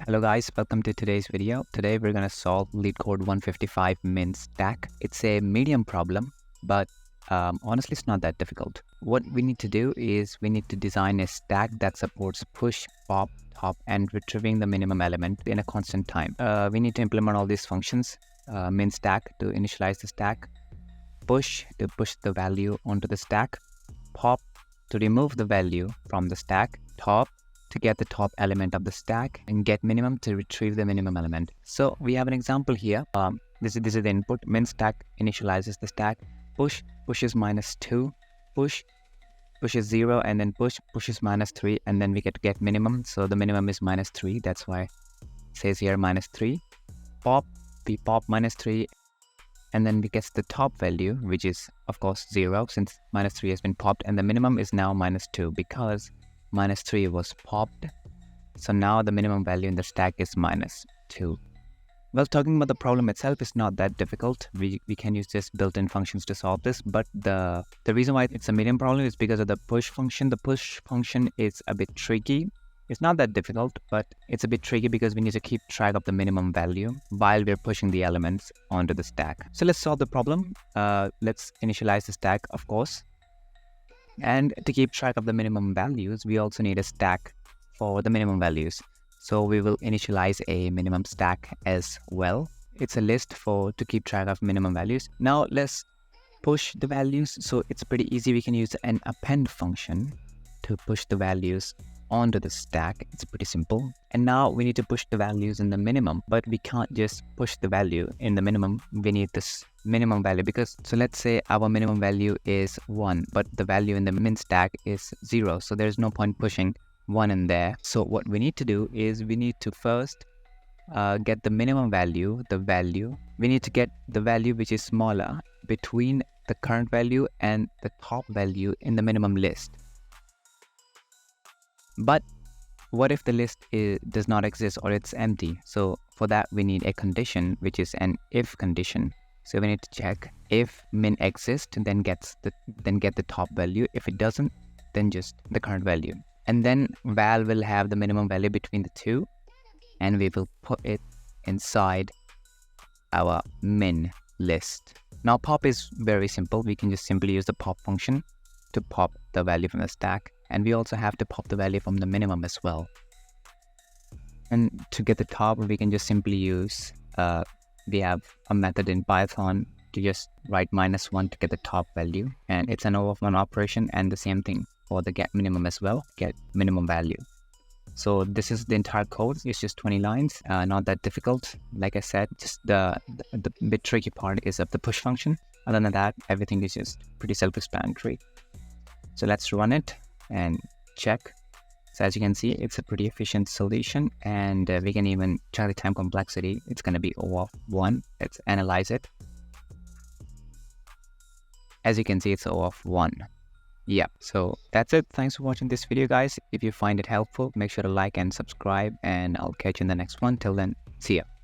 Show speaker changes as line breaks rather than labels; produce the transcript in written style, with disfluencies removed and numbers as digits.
Hello guys, welcome to today's video. Today we're going to solve LeetCode 155 min stack. It's a medium problem, but honestly it's not that difficult. What we need to do is we need to design a stack that supports push, pop, top, and retrieving the minimum element in a constant time. We need to implement all these functions. Min stack to initialize the stack, push to push the value onto the stack, pop to remove the value from the stack, top to get the top element of the stack, and get minimum to retrieve the minimum element. So we have an example here. This is the input. Min stack initializes the stack. Push pushes -2, push pushes 0, and then push pushes -3, and then we get minimum. So the minimum is -3. That's why it says here -3. Pop, we pop -3, and then we get the top value, which is of course 0 since -3 has been popped, and the minimum is now -2 because -3 was popped. So now the minimum value in the stack is -2. Well, talking about the problem itself is not that difficult. We can use just built-in functions to solve this, but the reason why it's a medium problem is because of the push function. The push function is a bit tricky. It's not that difficult, but it's a bit tricky because we need to keep track of the minimum value while we're pushing the elements onto the stack. So let's solve the problem. Let's initialize the stack, of course. And to keep track of the minimum values, we also need a stack for the minimum values. So we will initialize a minimum stack as well. It's a list to keep track of minimum values. Now let's push the values. So it's pretty easy. We can use an append function to push the values onto the stack. It's pretty simple. And now we need to push the values in the minimum, but we can't just push the value in the minimum. We need this minimum value so let's say our minimum value is 1, but the value in the min stack is 0. So there's no point pushing 1 in there. So what we need to do is we need to first get the minimum value, we need to get the value which is smaller between the current value and the top value in the minimum list. But what if the list does not exist or it's empty? So for that we need a condition, which is an if condition. So we need to check if min exists, then get the top value. If it doesn't, then just the current value. And then val will have the minimum value between the two, and we will put it inside our min list. Now pop is very simple. We can just simply use the pop function to pop the value from the stack. And we also have to pop the value from the minimum as well. And to get the top, we can just simply use, we have a method in Python to just write -1 to get the top value. And it's an O of 1 operation, and the same thing for the get minimum as well, get minimum value. So this is the entire code. It's just 20 lines, not that difficult. Like I said, just the bit tricky part is of the push function. Other than that, everything is just pretty self-explanatory. So let's run it and check. So as you can see, it's a pretty efficient solution, and we can even check the time complexity. It's going to be O of 1. Let's analyze it. As you can see, it's O of 1. Yeah, so that's it. Thanks for watching this video, guys. If you find it helpful, make sure to like and subscribe, and I'll catch you in the next one. Till then, see ya.